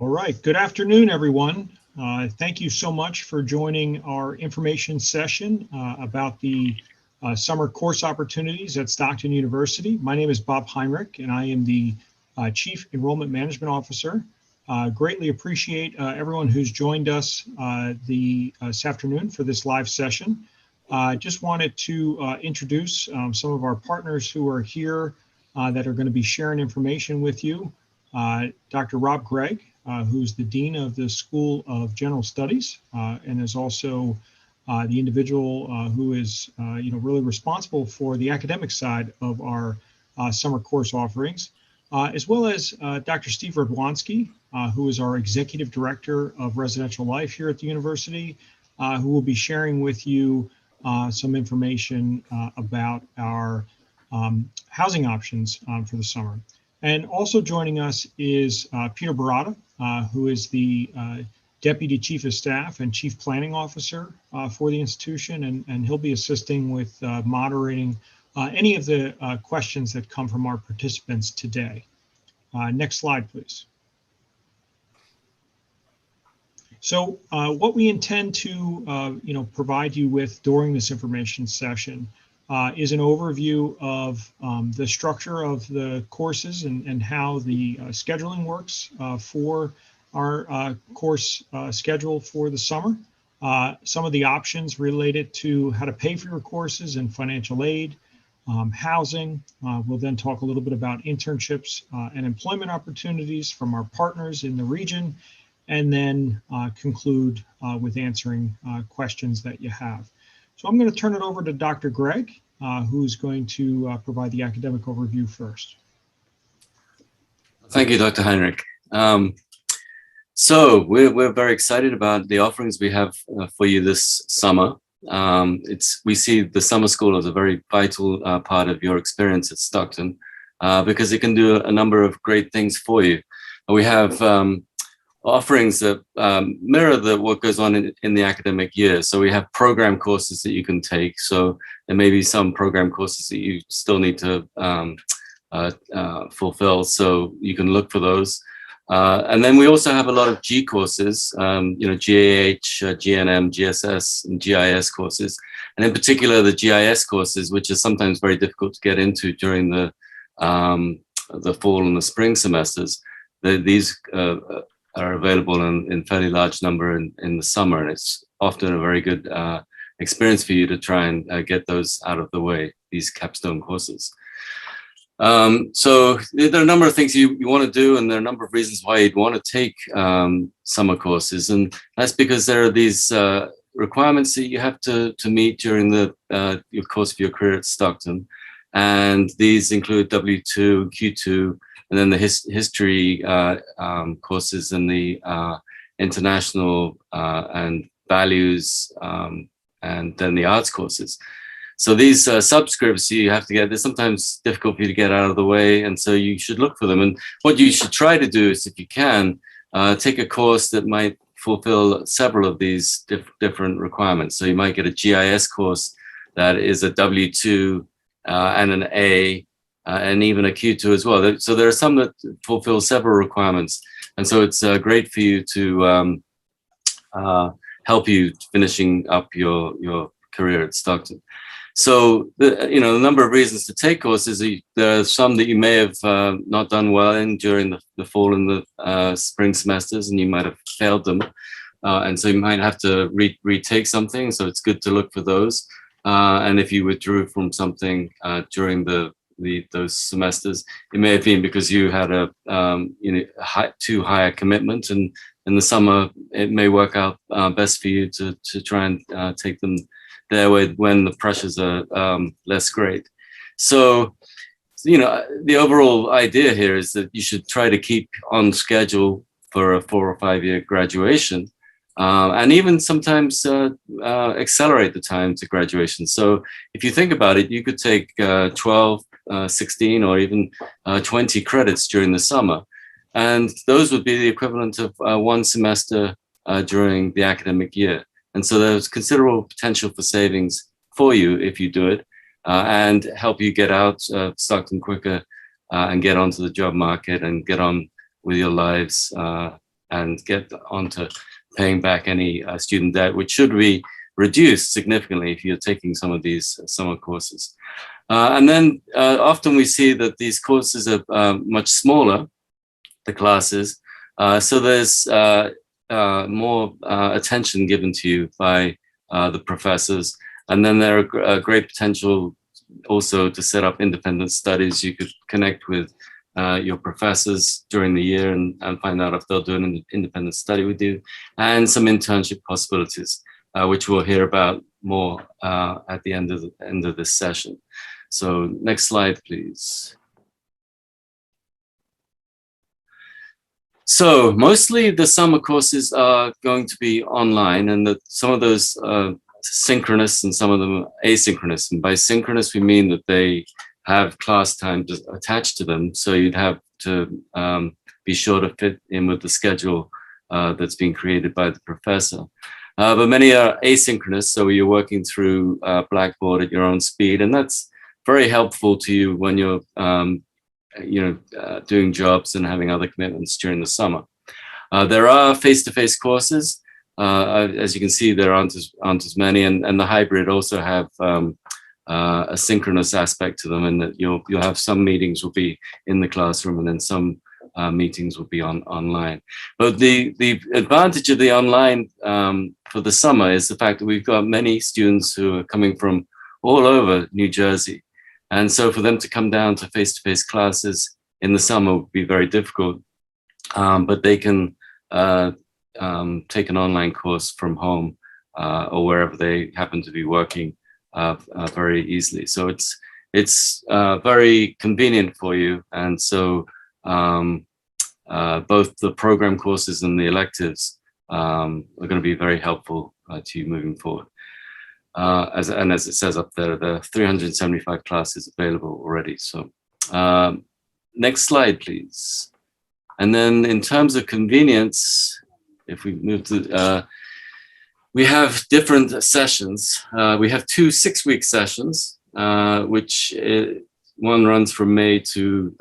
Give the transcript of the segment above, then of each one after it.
All right, good afternoon, everyone. Thank you so much for joining our information session about the summer course opportunities at Stockton University. My name is Bob Heinrich, and I am the Chief Enrollment Management Officer. Greatly appreciate everyone who's joined us this afternoon for this live session. Just wanted to introduce some of our partners who are here that are going to be sharing information with you. Dr. Rob Gregg, who's the Dean of the School of General Studies and is also the individual who is really responsible for the academic side of our summer course offerings, as well as Dr. Steve Radwanski, who is our Executive Director of Residential Life here at the university, who will be sharing with you some information about our housing options for the summer. And also joining us is Peter Barata, who is the Deputy Chief of Staff and Chief Planning Officer for the institution, and he'll be assisting with moderating any of the questions that come from our participants today. Next slide, please. So what we intend to provide you with during this information session is an overview of the structure of the courses and how the scheduling works for our course schedule for the summer. Some of the options related to how to pay for your courses and financial aid, housing. We'll then talk a little bit about internships and employment opportunities from our partners in the region, and then conclude with answering questions that you have. So I'm going to turn it over to Dr. Gregg, who's going to provide the academic overview first. Thank you, Dr. Heinrich. So we're very excited about the offerings we have for you this summer. We see the summer school as a very vital part of your experience at Stockton because it can do a number of great things for you. We have offerings that mirror what goes on in the academic year. So we have program courses that you can take. So there may be some program courses that you still need to fulfill. So you can look for those. And then we also have a lot of G courses, GAH, GNM, GSS, and GIS courses. And in particular, the GIS courses, which are sometimes very difficult to get into during the fall and the spring semesters. These are available in fairly large number in the summer, and it's often a very good experience for you to try and get those out of the way, these capstone courses. So there are a number of things you want to do, and there are a number of reasons why you'd want to take summer courses, and that's because there are these requirements that you have to meet during your course of your career at Stockton, and these include W2, Q2, and then the history courses and the international and values, and then the arts courses. So these subscripts you have to get, they're sometimes difficult for you to get out of the way, and so you should look for them. And what you should try to do is, if you can, take a course that might fulfill several of these different requirements. So you might get a GIS course that is a W2 and an A, and even a Q2 as well. So there are some that fulfill several requirements. And so it's great for you to help you finishing up your career at Stockton. So, the number of reasons to take courses, there are some that you may have not done well in during the fall and the spring semesters, and you might have failed them. And so you might have to retake something. So it's good to look for those. And if you withdrew from something during those semesters, it may have been because you had too high a commitment, and in the summer it may work out best for you to try and take them there when the pressures are less great. So the overall idea here is that you should try to keep on schedule for a 4 or 5 year graduation, and even sometimes accelerate the time to graduation. So if you think about it, you could take 12, 16, or even 20 credits during the summer. And those would be the equivalent of one semester during the academic year. And so there's considerable potential for savings for you if you do it, and help you get out of Stockton quicker and get onto the job market and get on with your lives and get onto paying back any student debt, which should be reduced significantly if you're taking some of these summer courses. And then often we see that these courses are much smaller, the classes, so there's more attention given to you by the professors. And then there are great potential also to set up independent studies. You could connect with your professors during the year and find out if they'll do an independent study with you, and some internship possibilities, which we'll hear about more at the end of this session. So next slide, please. So mostly the summer courses are going to be online, and some of those synchronous and some of them asynchronous. And by synchronous, we mean that they have class time attached to them. So you'd have to be sure to fit in with the schedule that's been created by the professor. But many are asynchronous, so you're working through Blackboard at your own speed, and that's very helpful to you when you're doing jobs and having other commitments during the summer. There are face-to-face courses. As you can see, there aren't as many, and the hybrid also have a synchronous aspect to them, and that you'll have some meetings will be in the classroom, and then some meetings will be online. But the advantage of the online for the summer is the fact that we've got many students who are coming from all over New Jersey. And so for them to come down to face-to-face classes in the summer would be very difficult, but they can take an online course from home or wherever they happen to be working very easily. So it's very convenient for you. And so both the program courses and the electives are going to be very helpful to you moving forward. As it says up there, there are 375 classes available already. So next slide, please. And then in terms of convenience, if we move to, we have different sessions. We have 2 6-week sessions, which one runs from May to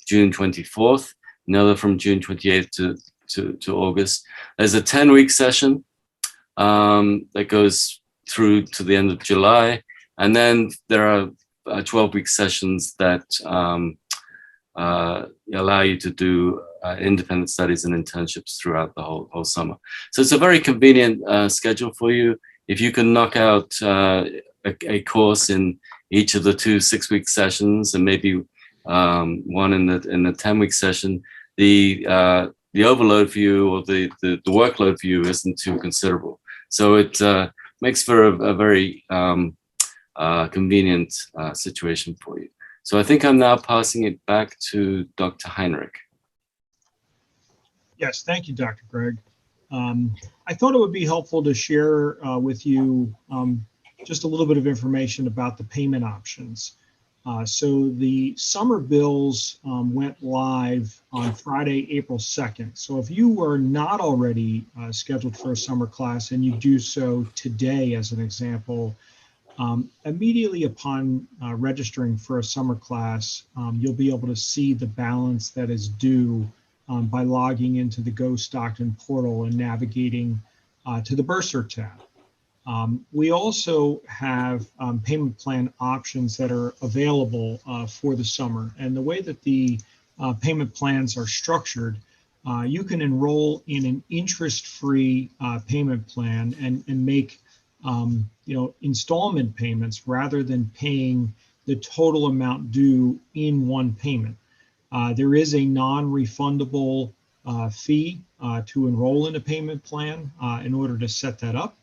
June 24th, another from June 28th to August. There's a 10-week session that goes through to the end of July. And then there are 12-week sessions that allow you to do independent studies and internships throughout the whole summer. So it's a very convenient schedule for you. If you can knock out a course in each of the 2 6-week sessions and maybe one in the 10-week session, the overload for you or the workload for you isn't too considerable. So it makes for a very convenient situation for you. So I think I'm now passing it back to Dr. Heinrich. Yes, thank you, Dr. Greg. I thought it would be helpful to share with you just a little bit of information about the payment options. So the summer bills went live on Friday, April 2nd. So if you were not already scheduled for a summer class and you do so today, as an example, immediately upon registering for a summer class, you'll be able to see the balance that is due by logging into the Go Stockton portal and navigating to the Bursar tab. We also have payment plan options that are available for the summer. And the way that the payment plans are structured, you can enroll in an interest-free payment plan and make installment payments rather than paying the total amount due in one payment. There is a non-refundable fee to enroll in a payment plan in order to set that up.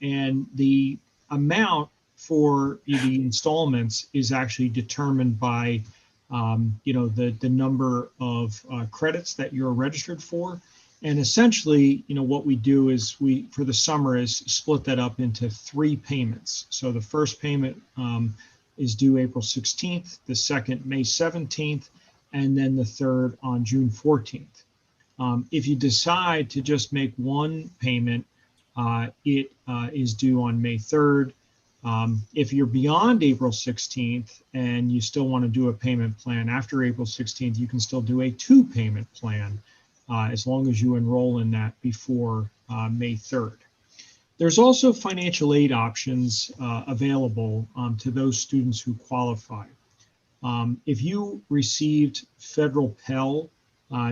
And the amount for the installments is actually determined by, the number of credits that you're registered for. And essentially, what we do is for the summer is split that up into 3 payments. So the first payment is due April 16th, the second May 17th, and then the third on June 14th. If you decide to just make one payment, it is due on May 3rd. If you're beyond April 16th and you still want to do a payment plan after April 16th, you can still do a 2-payment plan. as long as you enroll in that before May 3rd. There's also financial aid options available to those students who qualify. If you received federal Pell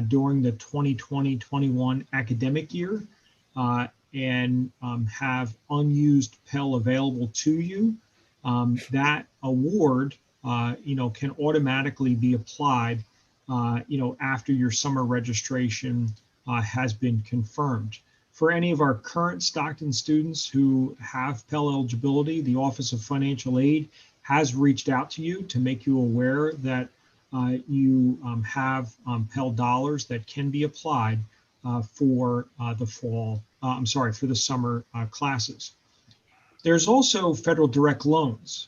during the 2020-21 academic year and have unused Pell available to you, that award can automatically be applied after your summer registration has been confirmed. For any of our current Stockton students who have Pell eligibility, the Office of Financial Aid has reached out to you to make you aware that you have Pell dollars that can be applied for for the summer classes. There's also federal direct loans,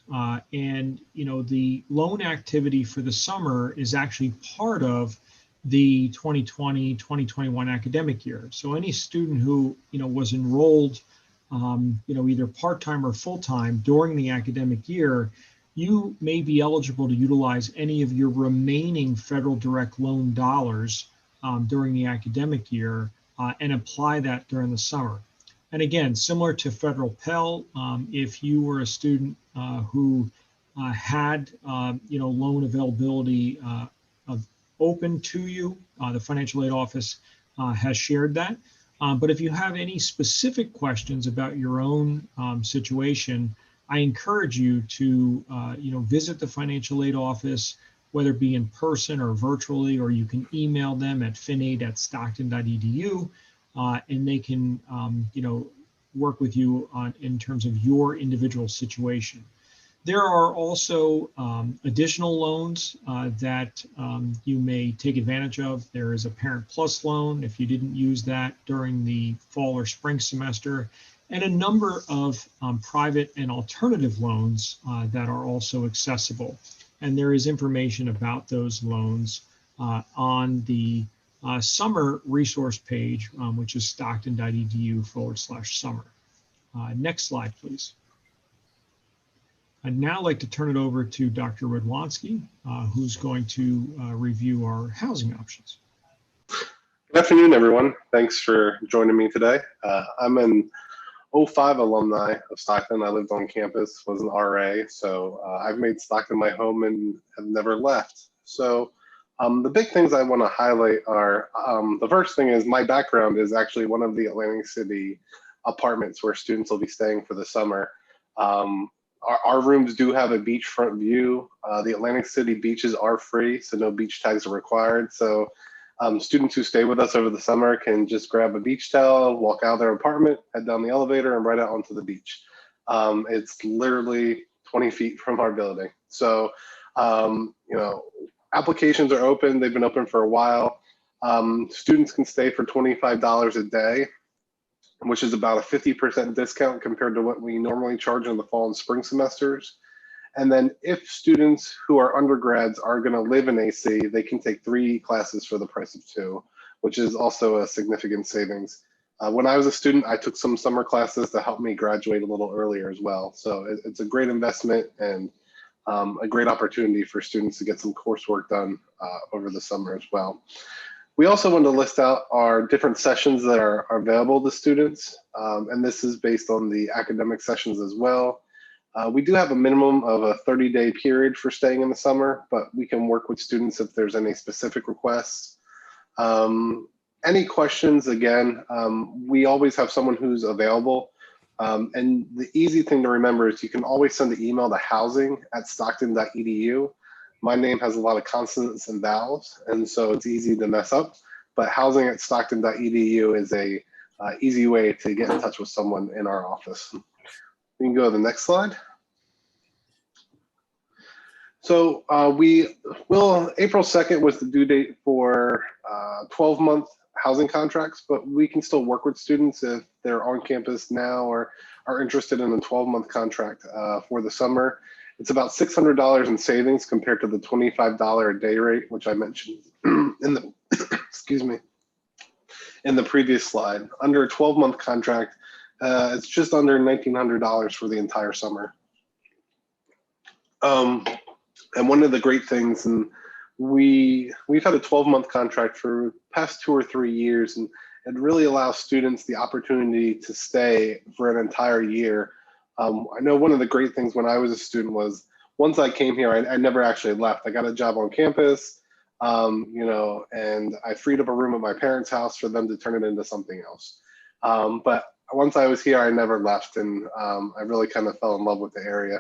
and the loan activity for the summer is actually part of the 2020-2021 academic year. So any student who was enrolled either part-time or full-time during the academic year, you may be eligible to utilize any of your remaining federal direct loan dollars during the academic year and apply that during the summer. And again, similar to federal Pell, if you were a student who had loan availability open to you, the Financial Aid Office has shared that. But if you have any specific questions about your own situation, I encourage you to visit the Financial Aid Office, whether it be in person or virtually, or you can email them at finaid@stockton.edu. And they can, work with you in terms of your individual situation. There are also additional loans that you may take advantage of. There is a Parent Plus loan if you didn't use that during the fall or spring semester, and a number of private and alternative loans that are also accessible. And there is information about those loans on the summer resource page, which is stockton.edu/summer. Next slide, please. I'd now like to turn it over to Dr. Radwanski, who's going to review our housing options. Good afternoon, everyone. Thanks for joining me today. I'm an 05 alumni of Stockton. I lived on campus, was an RA, so I've made Stockton my home and have never left. So the big things I want to highlight are, the first thing is my background is actually one of the Atlantic City apartments where students will be staying for the summer. Our rooms do have a beachfront view. The Atlantic City beaches are free, so no beach tags are required. So students who stay with us over the summer can just grab a beach towel, walk out of their apartment, head down the elevator, and right out onto the beach. It's literally 20 feet from our building. So, applications are open. They've been open for a while. Students can stay for $25 a day, which is about a 50% discount compared to what we normally charge in the fall and spring semesters. And then if students who are undergrads are going to live in AC, they can take 3 classes for the price of 2, which is also a significant savings. When I was a student, I took some summer classes to help me graduate a little earlier as well. So it's a great investment and a great opportunity for students to get some coursework done over the summer as well. We also want to list out our different sessions that are available to students, and this is based on the academic sessions as well. We do have a minimum of a 30-day period for staying in the summer, but we can work with students if there's any specific requests. Any questions, again, we always have someone who's available. And the easy thing to remember is you can always send an email to housing@stockton.edu. My name has a lot of consonants and vowels, and so it's easy to mess up, but housing@stockton.edu is a easy way to get in touch with someone in our office. We can go to the next slide. So April 2nd was the due date for 12-month housing contracts, but we can still work with students if they're on campus now or are interested in a 12-month contract for the summer. It's about $600 in savings compared to the $25 a day rate, which I mentioned in the, excuse me, in the previous slide. Under a 12-month contract, it's just under $1,900 for the entire summer. And one of the great things, and we've had a 12-month contract for past 2 or 3 years, and it really allows students the opportunity to stay for an entire year. I know one of the great things when I was a student was once I came here, I never actually left. I got a job on campus, you know, and I freed up a room at my parents' house for them to turn it into something else. But once I was here, I never left, and I really kind of fell in love with the area.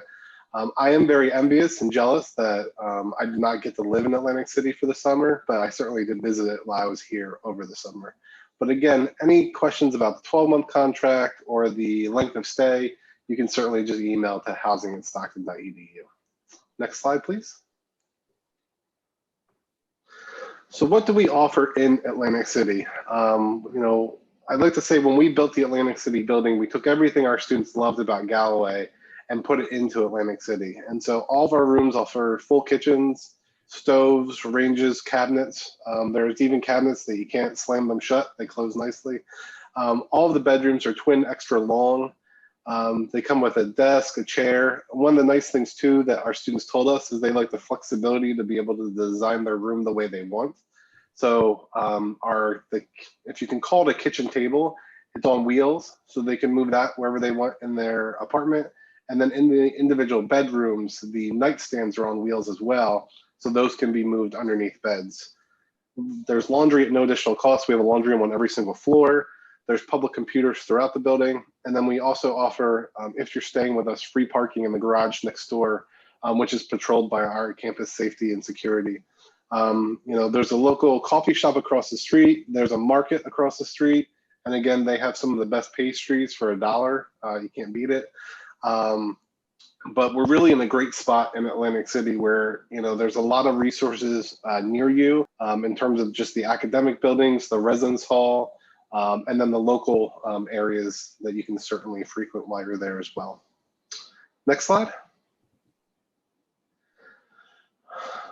I am very envious and jealous that I did not get to live in Atlantic City for the summer, but I certainly did visit it while I was here over the summer. But again, any questions about the 12-month contract or the length of stay, you can certainly just email to housing@stockton.edu. Next slide, please. So what do we offer in Atlantic City? You know, I'd like to say when we built the Atlantic City building, we took everything our students loved about Galloway and put it into Atlantic City. And so all of our rooms offer full kitchens, stoves, ranges, cabinets. There's even cabinets that you can't slam them shut, they close nicely. All of the bedrooms are twin extra long. They come with a desk, a chair. One of the nice things too that our students told us is they like the flexibility to be able to design their room the way they want. So if you can call it a kitchen table, it's on wheels, so they can move that wherever they want in their apartment. And then in the individual bedrooms, the nightstands are on wheels as well, so those can be moved underneath beds. There's laundry at no additional cost. We have a laundry room on every single floor. There's public computers throughout the building. And then we also offer, if you're staying with us, free parking in the garage next door, which is patrolled by our campus safety and security. You know, there's a local coffee shop across the street. There's a market across the street. And again, they have some of the best pastries for $1. You can't beat it. But we're really in a great spot in Atlantic City where, you know, there's a lot of resources near you in terms of just the academic buildings, the residence hall, and then the local areas that you can certainly frequent while you're there as well. Next slide.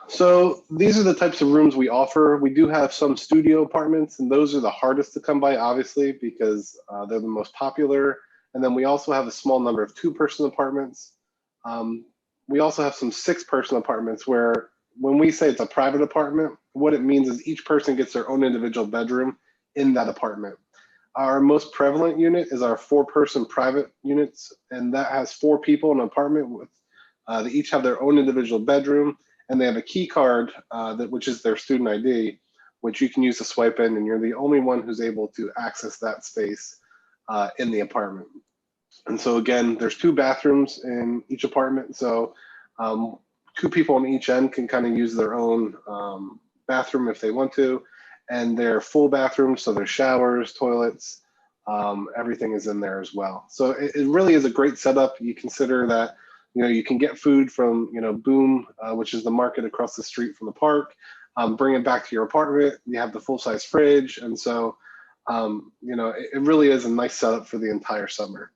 So these are the types of rooms we offer. We do have some studio apartments, and those are the hardest to come by, obviously, because they're the most popular. And then we also have a small number of 2-person apartments. We also have some 6-person apartments where when we say it's a private apartment, what it means is each person gets their own individual bedroom in that apartment. Our most prevalent unit is our 4-person private units, and that has 4 people in an apartment with, they each have their own individual bedroom, and they have a key card, which is their student ID, which you can use to swipe in, and you're the only one who's able to access that space in the apartment. And so again, there's 2 bathrooms in each apartment. So 2 people on each end can kind of use their own bathroom if they want to. And they're full bathrooms, so there's showers, toilets, everything is in there as well. So it really is a great setup. You consider that, you know, you can get food from, you know, Boom, which is the market across the street from the park, bring it back to your apartment. You have the full-size fridge. And so, you know, it really is a nice setup for the entire summer.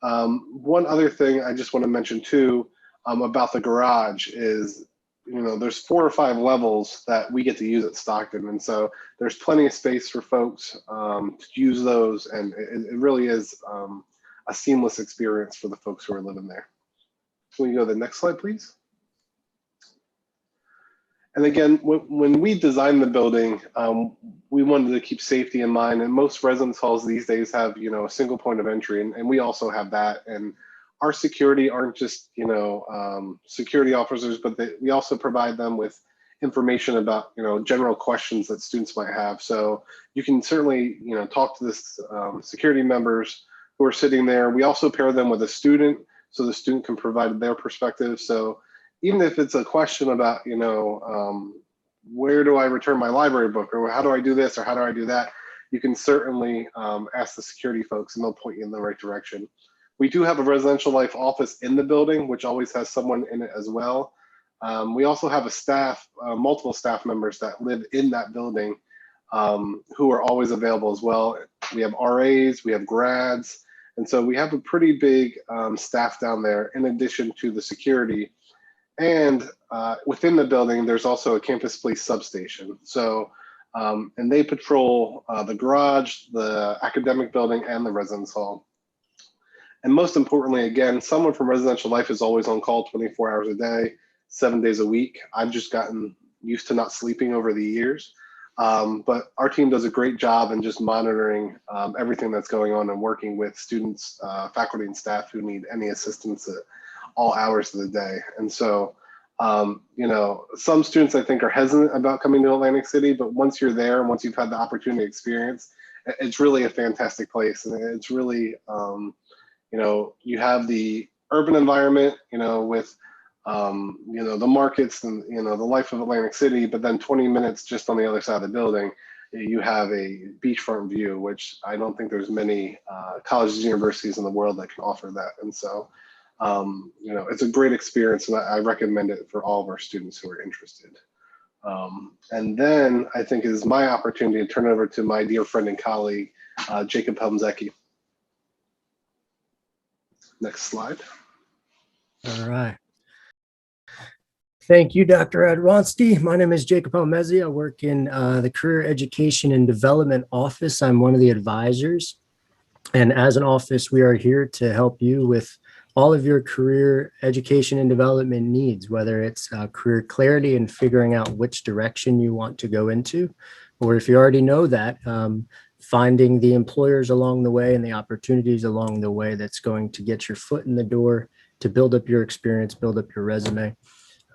One other thing I just want to mention too about the garage is, you know, there's 4 or 5 levels that we get to use at Stockton. And so there's plenty of space for folks to use those. And it really is a seamless experience for the folks who are living there. Can we go to the next slide, please? And again, when we designed the building, we wanted to keep safety in mind. And most residence halls these days have, you know, a single point of entry, and we also have that. And our security aren't just, you know, security officers, but we also provide them with information about, you know, general questions that students might have. So you can certainly, you know, talk to this security members who are sitting there. We also pair them with a student, so the student can provide their perspective. So even if it's a question about, you know, where do I return my library book, or how do I do this, or how do I do that, you can certainly ask the security folks and they'll point you in the right direction. We do have a residential life office in the building, which always has someone in it as well. We also have a staff, multiple staff members that live in that building who are always available as well. We have RAs, we have grads, and so we have a pretty big staff down there in addition to the security. And within the building, there's also a campus police substation. So, and they patrol the garage, the academic building, and the residence hall. And most importantly, again, someone from residential life is always on call 24 hours a day, 7 days a week. I've just gotten used to not sleeping over the years. But our team does a great job in just monitoring everything that's going on and working with students, faculty, and staff who need any assistance at all hours of the day. And so, you know, some students I think are hesitant about coming to Atlantic City, but once you're there and once you've had the opportunity to experience, it's really a fantastic place. And it's really, you know, you have the urban environment, you know, with you know, the markets and, you know, the life of Atlantic City, but then 20 minutes just on the other side of the building, you have a beachfront view, which I don't think there's many colleges and universities in the world that can offer that. And so, you know, it's a great experience, and I recommend it for all of our students who are interested. And then I think it is my opportunity to turn it over to my dear friend and colleague, Jacob Helmzecki. Next slide. All right. Thank you, Dr. Radwanski. My name is Jacob Helmezzi. I work in the Career Education and Development Office. I'm one of the advisors. And as an office, we are here to help you with all of your career education and development needs, whether it's career clarity and figuring out which direction you want to go into, or if you already know that, finding the employers along the way and the opportunities along the way that's going to get your foot in the door to build up your experience, build up your resume.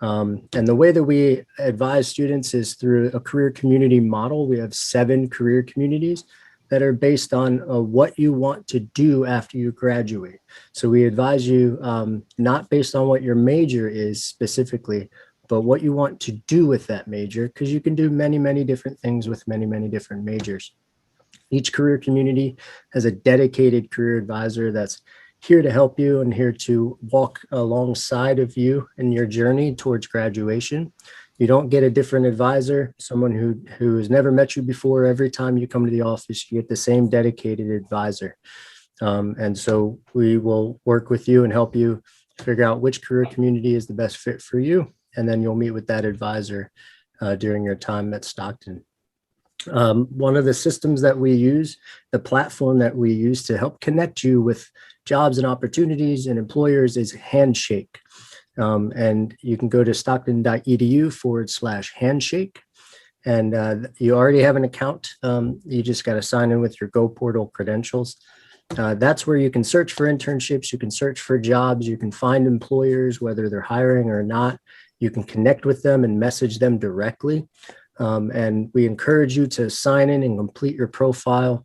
And the way that we advise students is through a career community model. We have 7 career communities that are based on what you want to do after you graduate. So we advise you not based on what your major is specifically, but what you want to do with that major, because you can do many, many different things with many, many different majors. Each career community has a dedicated career advisor that's here to help you and here to walk alongside of you in your journey towards graduation. You don't get a different advisor, someone who has never met you before. Every time you come to the office, you get the same dedicated advisor. And so we will work with you and help you figure out which career community is the best fit for you. And then you'll meet with that advisor during your time at Stockton. One of the systems that we use, the platform that we use to help connect you with jobs and opportunities and employers is Handshake. And you can go to stockton.edu/handshake. And you already have an account. You just got to sign in with your Go Portal credentials. That's where you can search for internships. You can search for jobs. You can find employers, whether they're hiring or not. You can connect with them and message them directly. And we encourage you to sign in and complete your profile,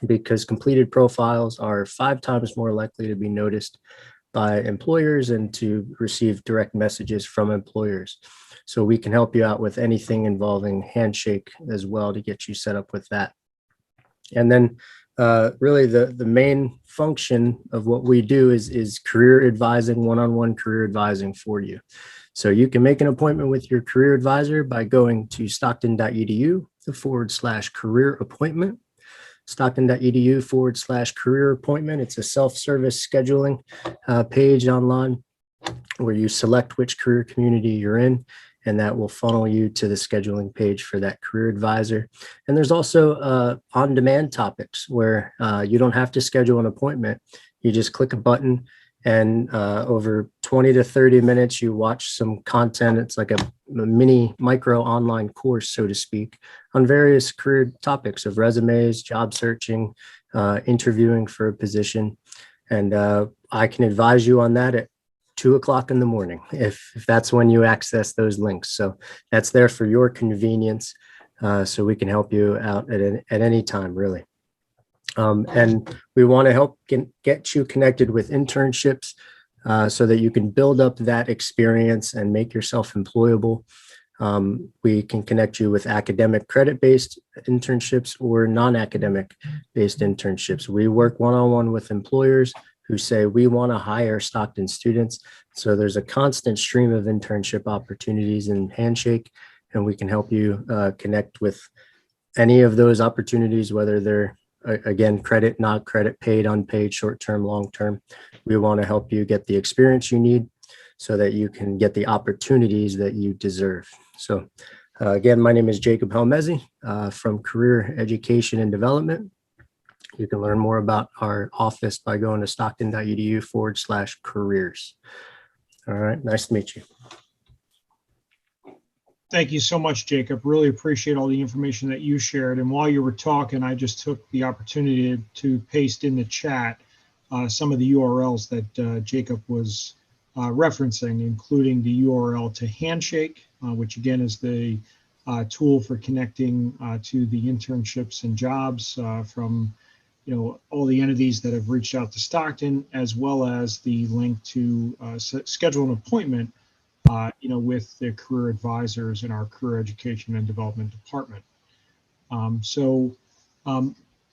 because completed profiles are 5 times more likely to be noticed by employers and to receive direct messages from employers. So we can help you out with anything involving Handshake as well to get you set up with that. And then really the main function of what we do is career advising, one-on-one career advising for you. So you can make an appointment with your career advisor by going to stockton.edu/career appointment. Stockton.edu/career appointment. It's a self-service scheduling page online where you select which career community you're in, and that will funnel you to the scheduling page for that career advisor. And there's also on-demand topics where you don't have to schedule an appointment. You just click a button, and over 20 to 30 minutes, you watch some content. It's like a mini micro online course, so to speak, on various career topics of resumes, job searching, interviewing for a position. And I can advise you on that at 2 o'clock in the morning, if that's when you access those links. So that's there for your convenience. So we can help you out at any time, really. And we want to help get you connected with internships so that you can build up that experience and make yourself employable. We can connect you with academic credit-based internships or non-academic based internships. We work one-on-one with employers who say, we want to hire Stockton students. So there's a constant stream of internship opportunities in Handshake, and we can help you connect with any of those opportunities, whether they're again, credit, not credit, paid, unpaid, short-term, long-term. We want to help you get the experience you need so that you can get the opportunities that you deserve. So again, my name is Jacob Helmezzi from Career Education and Development. You can learn more about our office by going to stockton.edu/careers. All right, nice to meet you. Thank you so much, Jacob. Really appreciate all the information that you shared. And while you were talking, I just took the opportunity to paste in the chat some of the URLs that Jacob was referencing, including the URL to Handshake, which again is the tool for connecting to the internships and jobs from all the entities that have reached out to Stockton, as well as the link to schedule an appointment with the career advisors in our career education and development department.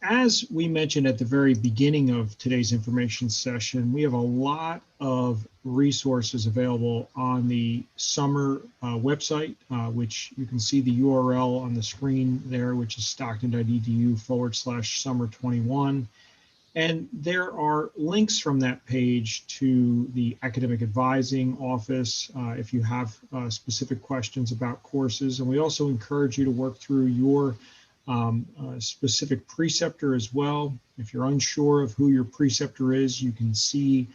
As we mentioned at the very beginning of today's information session, we have a lot of resources available on the summer website, which you can see the URL on the screen there, which is stockton.edu/summer21. And there are links from that page to the academic advising office if you have specific questions about courses. And we also encourage you to work through your specific preceptor as well. If you're unsure of who your preceptor is, you can see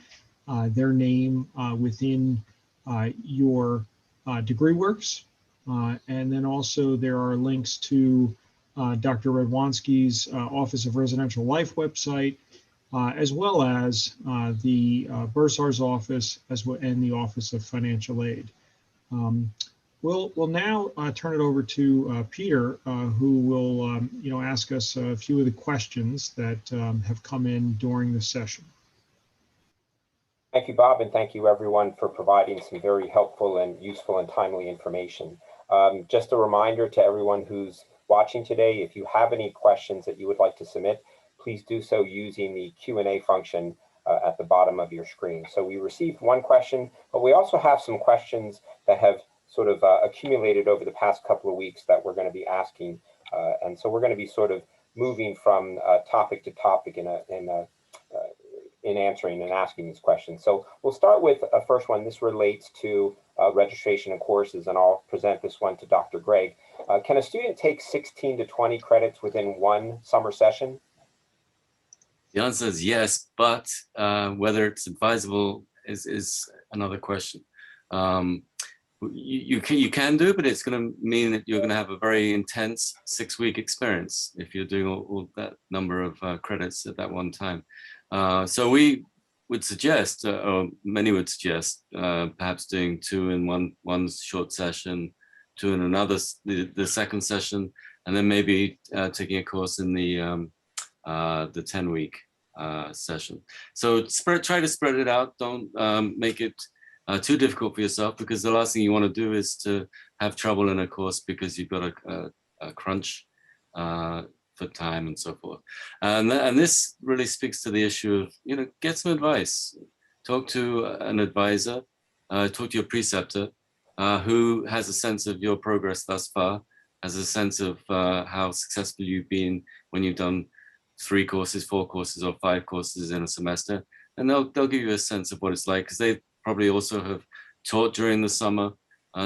their name within your degree works. And then also there are links to Dr. Redwanski's Office of Residential Life website, as well as the Bursar's office and the Office of Financial Aid. We'll now turn it over to Peter, who will ask us a few of the questions that have come in during the session. Thank you, Bob, and thank you everyone for providing some very helpful and useful and timely information. Just a reminder to everyone who's watching today, if you have any questions that you would like to submit, please do so using the Q&A function at the bottom of your screen. So we received one question, but we also have some questions that have sort of accumulated over the past couple of weeks that we're going to be asking. And so we're going to be sort of moving from topic to topic in answering and asking these questions. So we'll start with a first one. This relates to registration and courses, and I'll present this one to Dr. Greg. Can a student take 16 to 20 credits within one summer session? The answer is yes, but whether it's advisable is another question. You can do, but it's going to mean that you're going to have a very intense 6-week experience if you're doing all that number of credits at that one time. So we would suggest, or many would suggest, perhaps doing 2 in one short session, 2 in another, the second session, and then maybe taking a course in the 10-week session. So try to spread it out. Don't make it too difficult for yourself, because the last thing you want to do is to have trouble in a course because you've got a crunch for time and so forth. And this really speaks to the issue of, get some advice. Talk to an advisor, talk to your preceptor who has a sense of your progress thus far, has a sense of how successful you've been when you've done 3 courses, 4 courses, or 5 courses in a semester. And they'll give you a sense of what it's like, because they probably also have taught during the summer,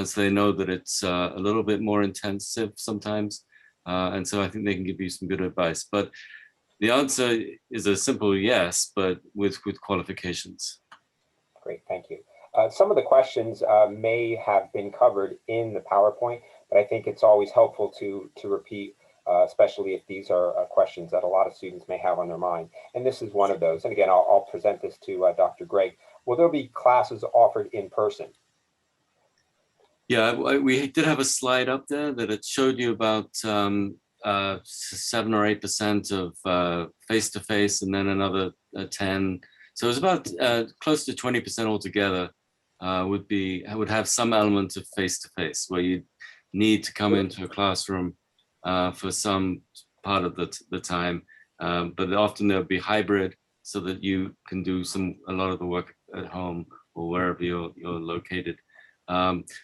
so they know that it's a little bit more intensive sometimes. And so I think they can give you some good advice. But the answer is a simple yes, but with qualifications. Great, thank you. Some of the questions may have been covered in the PowerPoint, but I think it's always helpful to repeat, especially if these are questions that a lot of students may have on their mind. And this is one of those. And again, I'll present this to Dr. Greg. Will there be classes offered in person? Yeah, we did have a slide up there that it showed you about 7 or 8% of face-to-face, and then another 10. So it was about close to 20% altogether would have some element of face-to-face, where you need to come into a classroom for some part of the time, but often there'll be hybrid, so that you can do a lot of the work at home or wherever you're located.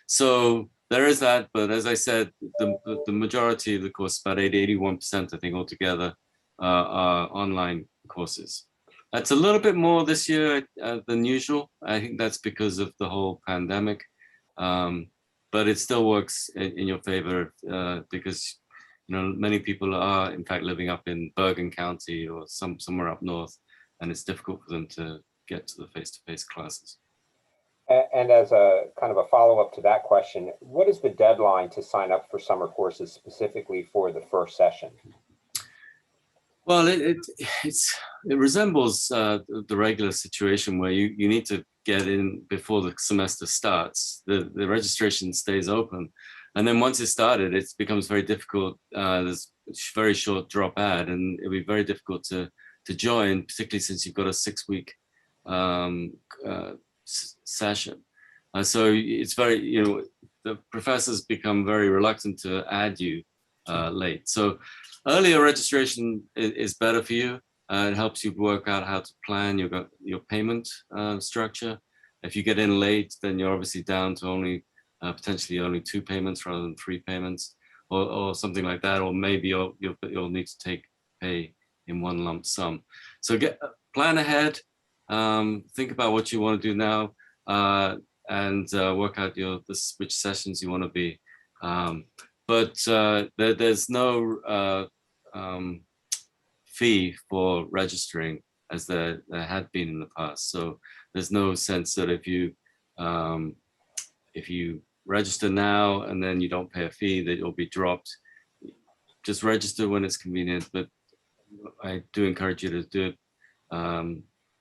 So there is that, but as I said, the majority of the course, about 81%, I think altogether, are online courses. That's a little bit more this year than usual. I think that's because of the whole pandemic, but it still works in your favor because many people are in fact living up in Bergen County or somewhere up north, and it's difficult for them to get to the face-to-face classes. And as a kind of a follow-up to that question, what is the deadline to sign up for summer courses specifically for the first session? Well, it resembles the regular situation where you need to get in before the semester starts. The registration stays open, and then once it's started, it becomes very difficult. There's a very short drop ad, and it'll be very difficult to join, particularly since you've got a 6-week session. So it's very, the professors become very reluctant to add you late. So earlier registration is better for you. It helps you work out how to plan your payment structure. If you get in late, then you're obviously down to only potentially only 2 payments rather than 3 payments, or something like that. Or maybe you'll need to pay in one lump sum. So plan ahead. Think about what you want to do now, and work out which sessions you want to be. But there's no fee for registering, as there had been in the past. So there's no sense that if you register now and then you don't pay a fee, that you'll be dropped. Just register when it's convenient, but I do encourage you to do it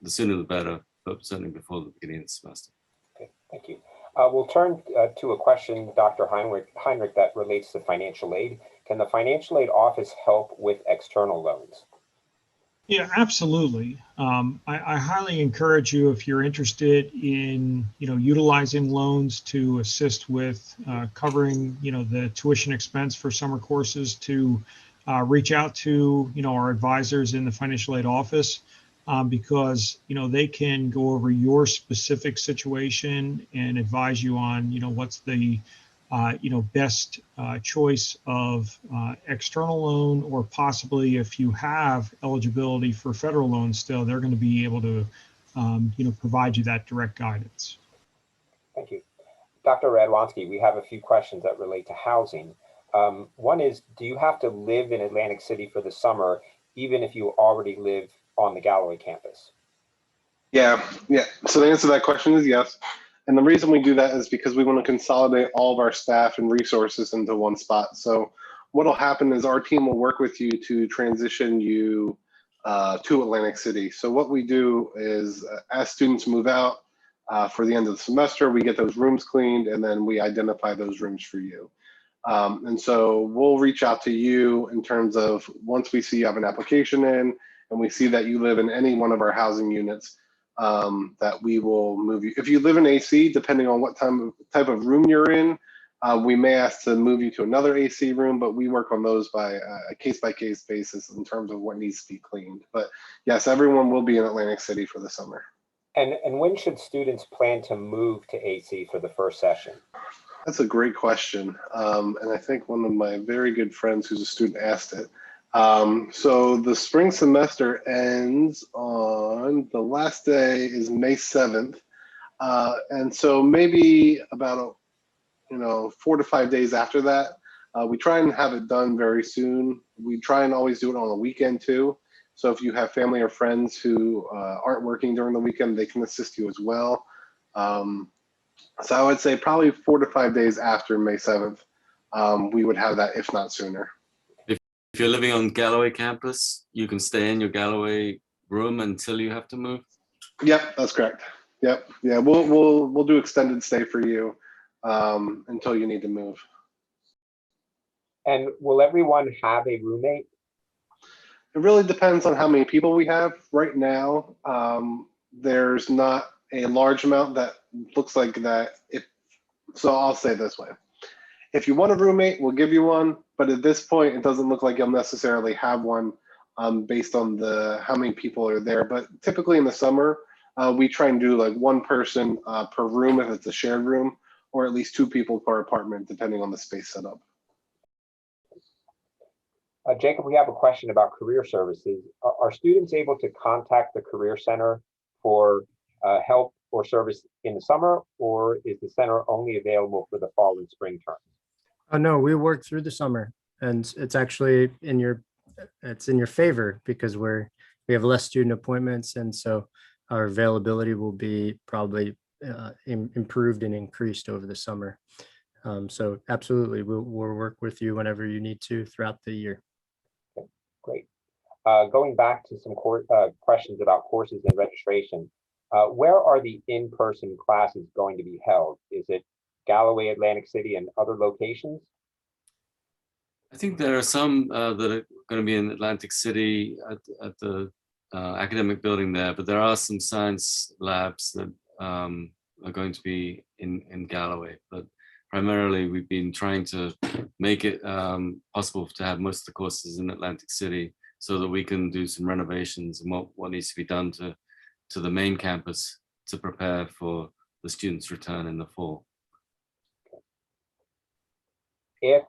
the sooner the better, but certainly before the beginning of the semester. Okay, thank you. We'll turn to a question, Dr. Heinrich, that relates to financial aid. Can the financial aid office help with external loans? Yeah, absolutely. I highly encourage you, if you're interested in, utilizing loans to assist with covering, the tuition expense for summer courses, to reach out to, our advisors in the financial aid office, because, they can go over your specific situation and advise you on, what's the best choice of external loan, or possibly if you have eligibility for federal loans still, they're going to be able to, provide you that direct guidance. Thank you. Dr. Radwanski, we have a few questions that relate to housing. One is, do you have to live in Atlantic City for the summer, even if you already live on the Galloway campus? Yeah. So the answer to that question is yes. And the reason we do that is because we want to consolidate all of our staff and resources into one spot. So what will happen is our team will work with you to transition you to Atlantic City. So what we do is, as students move out for the end of the semester, we get those rooms cleaned, and then we identify those rooms for you. And so we'll reach out to you in terms of, once we see you have an application in and we see that you live in any one of our housing units, that we will move you. If you live in AC, depending on what type of room you're in, we may ask to move you to another AC room, but we work on those by a case-by-case basis in terms of what needs to be cleaned. But yes, everyone will be in Atlantic City for the summer. And when should students plan to move to AC for the first session? That's a great question. And I think one of my very good friends who's a student asked it. So the spring semester ends on, the last day is May 7th. And so maybe about 4 to 5 days after that, we try and have it done very soon. We try and always do it on a weekend too. So if you have family or friends who aren't working during the weekend, they can assist you as well. So I would say probably 4 to 5 days after May 7th, we would have that, if not sooner. If you're living on Galloway campus, you can stay in your Galloway room until you have to move? Yep, that's correct. Yep. Yeah, we'll do extended stay for you until you need to move. And will everyone have a roommate? It really depends on how many people we have. Right now, there's not a large amount that looks like that. So I'll say it this way. If you want a roommate, we'll give you one. But at this point, it doesn't look like you'll necessarily have one based on how many people are there. But typically in the summer, we try and do like one person per room if it's a shared room, or at least 2 people per apartment, depending on the space setup. Jacob, we have a question about career services. Are students able to contact the Career Center for help or service in the summer, or is the center only available for the fall and spring terms? Oh, no, we work through the summer, and it's actually in your favor, because we have less student appointments, and so our availability will be probably improved and increased over the summer. So absolutely, we'll work with you whenever you need to throughout the year. Great. Going back to some questions about courses and registration, where are the in-person classes going to be held? Is it Galloway, Atlantic City, and other locations? I think there are some that are going to be in Atlantic City at the academic building there, but there are some science labs that are going to be in Galloway. But primarily, we've been trying to make it possible to have most of the courses in Atlantic City so that we can do some renovations and what needs to be done to the main campus to prepare for the students' return in the fall. If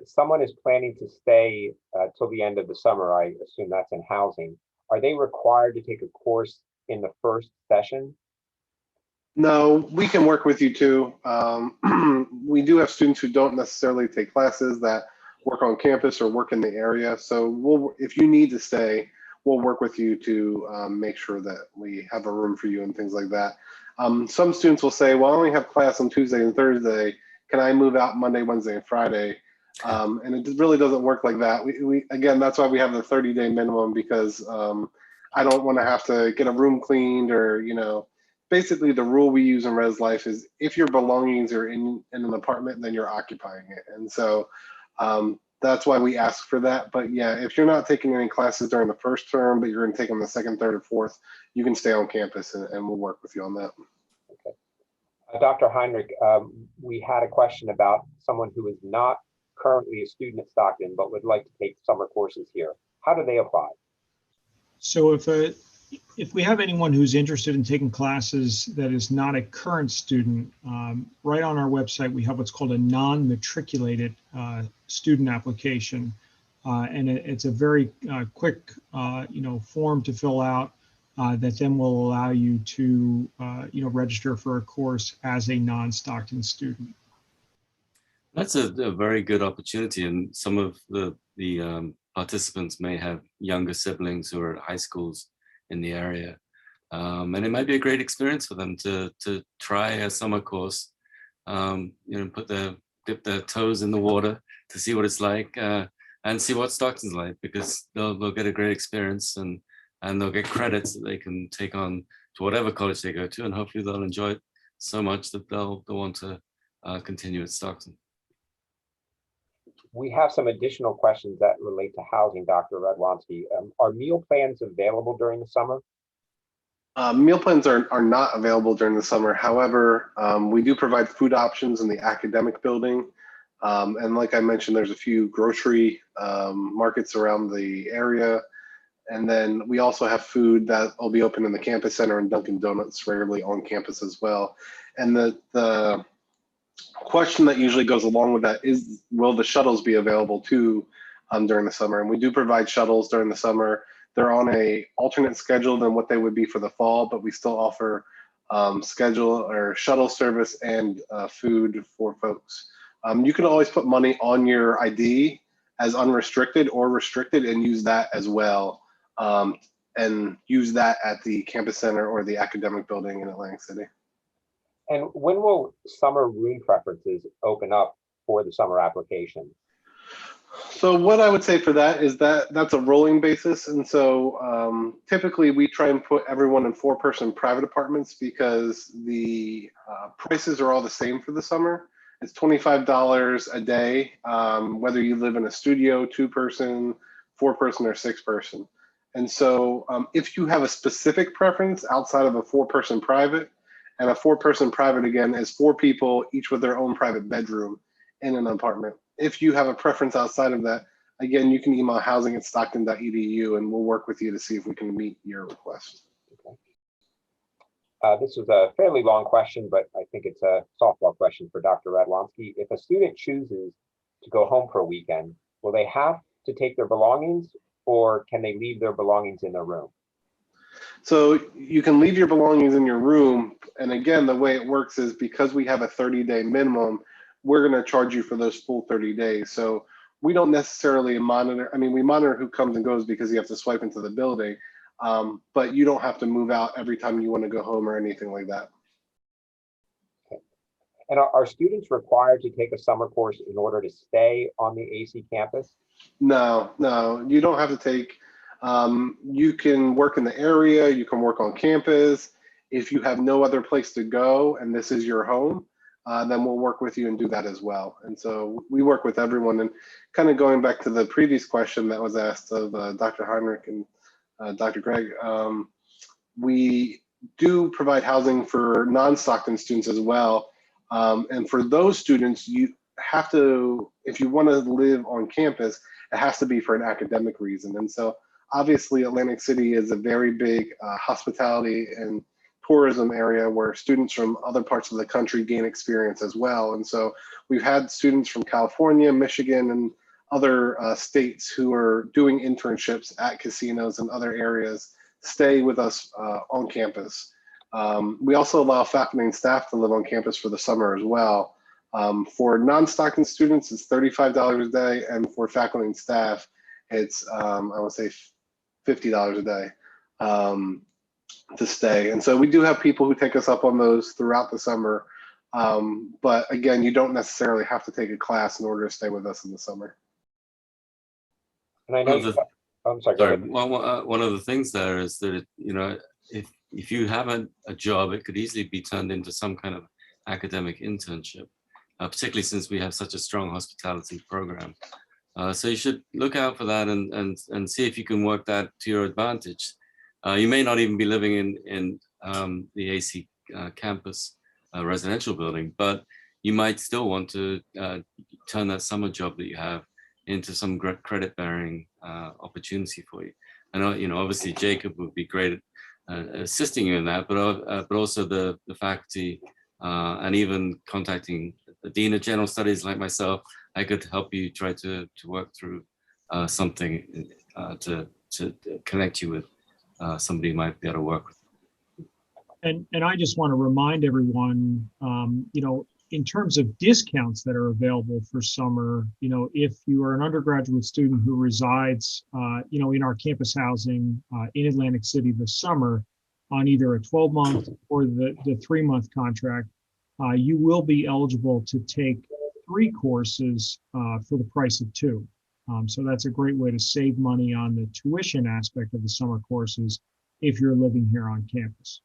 someone is planning to stay till the end of the summer, I assume that's in housing, are they required to take a course in the first session? No, we can work with you too. We do have students who don't necessarily take classes that work on campus or work in the area. So if you need to stay, we'll work with you to make sure that we have a room for you and things like that. Some students will say, well, I only have class on Tuesday and Thursday. Can I move out Monday, Wednesday, and Friday? And it really doesn't work like that. Again, that's why we have the 30-day minimum, because I don't want to have to get a room cleaned or, basically the rule we use in Res Life is if your belongings are in an apartment, then you're occupying it. And so that's why we ask for that. But yeah, if you're not taking any classes during the first term, but you're going to take them the second, third, or fourth, you can stay on campus and we'll work with you on that. Okay. Dr. Heinrich, we had a question about someone who is not currently a student at Stockton, but would like to take summer courses here. How do they apply? So if we have anyone who's interested in taking classes that is not a current student, right on our website, we have what's called a non-matriculated student application. And it's a very quick, form to fill out that then will allow you to, register for a course as a non-Stockton student. That's a very good opportunity, and some of the participants may have younger siblings who are at high schools in the area, and it might be a great experience for them to try a summer course. Dip their toes in the water to see what it's like, and see what Stockton's like, because they'll get a great experience and they'll get credits that they can take on to whatever college they go to, and hopefully they'll enjoy it so much that they'll want to continue at Stockton. We have some additional questions that relate to housing, Dr. Radwanski. Are meal plans available during the summer? Meal plans are not available during the summer. However, we do provide food options in the academic building. And like I mentioned, there's a few grocery markets around the area. And then we also have food that will be open in the campus center and Dunkin' Donuts regularly on campus as well. And the question that usually goes along with that is, will the shuttles be available too during the summer? And we do provide shuttles during the summer. They're on a alternate schedule than what they would be for the fall, but we still offer schedule or shuttle service and food for folks. You can always put money on your ID as unrestricted or restricted and use that as well, and use that at the campus center or the academic building in Atlantic City. And when will summer room preferences open up for the summer application? So what I would say for that is that's a rolling basis. And so typically we try and put everyone in 4-person private apartments because the prices are all the same for the summer. It's $25 a day, whether you live in a studio, 2-person, 4-person, or 6-person. And so if you have a specific preference outside of a 4-person private, and a 4-person private, again, is 4 people, each with their own private bedroom in an apartment. If you have a preference outside of that, again, you can email housing@stockton.edu and we'll work with you to see if we can meet your request. Okay. This was a fairly long question, but I think it's a softball question for Dr. Radwanski. If a student chooses to go home for a weekend, will they have to take their belongings, or can they leave their belongings in their room? So you can leave your belongings in your room. And again, the way it works is because we have a 30-day minimum, we're going to charge you for those full 30 days. So we don't necessarily monitor. I mean, we monitor who comes and goes because you have to swipe into the building, but you don't have to move out every time you want to go home or anything like that. And are students required to take a summer course in order to stay on the AC campus? No, no, you don't have to take, you can work in the area, you can work on campus. If you have no other place to go and this is your home, then we'll work with you and do that as well. And so we work with everyone. And kind of going back to the previous question that was asked of Dr. Heinrich and Dr. Gregg, we do provide housing for non-Stockton students as well. And for those students, you have to, if you want to live on campus, it has to be for an academic reason. And so obviously Atlantic City is a very big hospitality and tourism area where students from other parts of the country gain experience as well. And so we've had students from California, Michigan, and other states who are doing internships at casinos and other areas stay with us on campus. We also allow faculty and staff to live on campus for the summer as well. For non-Stockton students, it's $35 a day, and for faculty and staff, it's I would say $50 a day to stay. And so we do have people who take us up on those throughout the summer. But again, you don't necessarily have to take a class in order to stay with us in the summer. And I know I'm sorry. Go ahead. Well, one of the things there is that, if you have a job, it could easily be turned into some kind of academic internship, particularly since we have such a strong hospitality program. So you should look out for that and see if you can work that to your advantage. You may not even be living in the AC campus residential building, but you might still want to turn that summer job that you have into some credit-bearing opportunity for you. And obviously Jacob would be great at assisting you in that, but also the faculty and even contacting the Dean of General Studies like myself, I could help you try to work through something to connect you with somebody who might be able to work with. And I just want to remind everyone, in terms of discounts that are available for summer, if you are an undergraduate student who resides, in our campus housing in Atlantic City this summer on either a 12-month or the 3-month contract, you will be eligible to take 3 courses for the price of 2. So that's a great way to save money on the tuition aspect of the summer courses if you're living here on campus.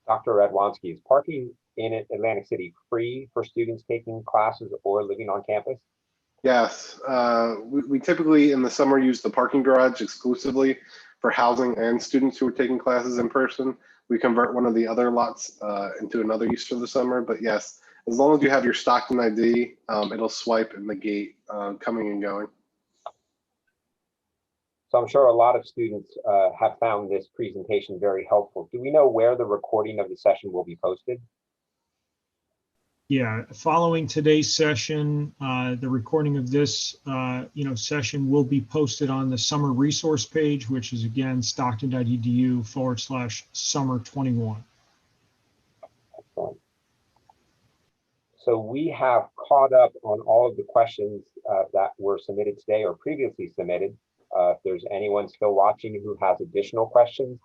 Dr. Radwanski, is parking in Atlantic City free for students taking classes or living on campus? Yes, we typically in the summer use the parking garage exclusively for housing and students who are taking classes in person. We convert one of the other lots into another use for the summer, but yes, as long as you have your Stockton ID, it'll swipe in the gate coming and going. So I'm sure a lot of students have found this presentation very helpful. Do we know where the recording of the session will be posted? Yeah, following today's session, the recording of this, session will be posted on the summer resource page, which is again stockton.edu/summer21. Excellent. So we have caught up on all of the questions that were submitted today or previously submitted. If there's anyone still watching who has additional questions,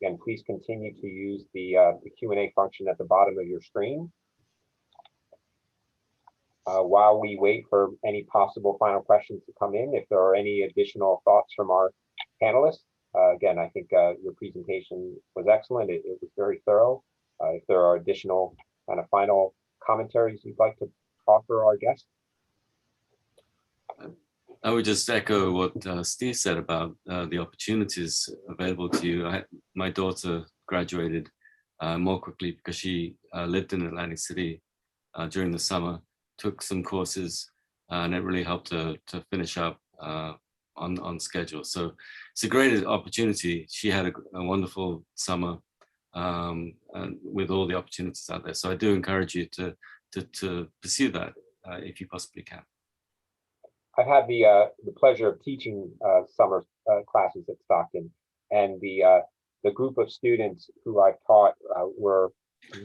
again, please continue to use the Q&A function at the bottom of your screen. While we wait for any possible final questions to come in, if there are any additional thoughts from our panelists, again, I think your presentation was excellent. It was very thorough. If there are additional kind of final commentaries you'd like to offer our guests. I would just echo what Steve said about the opportunities available to you. My daughter graduated more quickly because she lived in Atlantic City during the summer, took some courses, and it really helped her to finish up on schedule. So it's a great opportunity. She had a wonderful summer and with all the opportunities out there. So I do encourage you to pursue that if you possibly can. I've had the pleasure of teaching summer classes at Stockton, and the group of students who I've taught were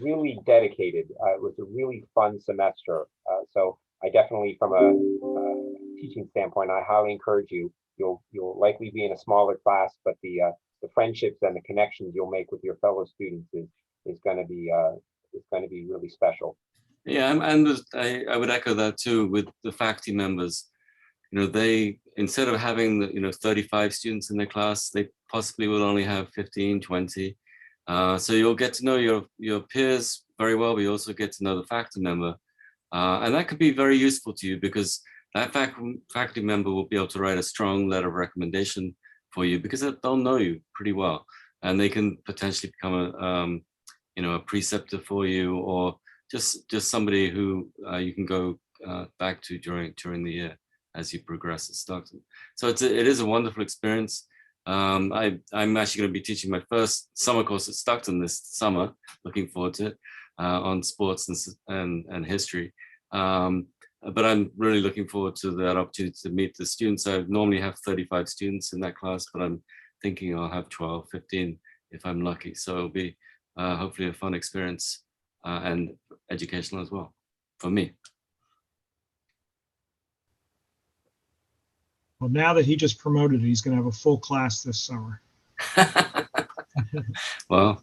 really dedicated. It was a really fun semester. So I definitely, from a teaching standpoint, I highly encourage you. You'll likely be in a smaller class, but the friendships and the connections you'll make with your fellow students is is going to be really special. Yeah, and I would echo that too with the faculty members. You know, they, instead of having the, 35 students in their class, they possibly will only have 15, 20. So you'll get to know your peers very well, but you also get to know the faculty member. And that could be very useful to you because that faculty member will be able to write a strong letter of recommendation for you because they'll know you pretty well. And they can potentially become a preceptor for you, or just somebody who you can go back to during the year as you progress at Stockton. So it is a wonderful experience. I'm actually going to be teaching my first summer course at Stockton this summer. Looking forward to it, on sports and history. But I'm really looking forward to that opportunity to meet the students. I normally have 35 students in that class, but I'm thinking I'll have 12, 15 if I'm lucky. So it'll be hopefully a fun experience and educational as well for me. Well, now that he just promoted it, he's going to have a full class this summer. Well.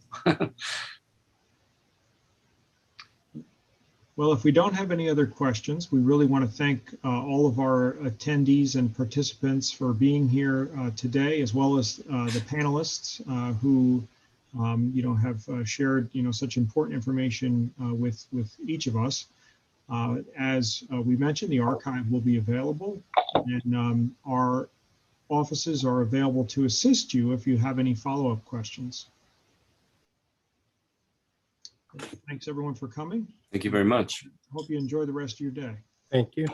Well, if we don't have any other questions, we really want to thank all of our attendees and participants for being here today, as well as the panelists who have shared such important information with each of us. As we mentioned, the archive will be available, and our offices are available to assist you if you have any follow-up questions. Thanks everyone for coming. Thank you very much. Hope you enjoy the rest of your day. Thank you.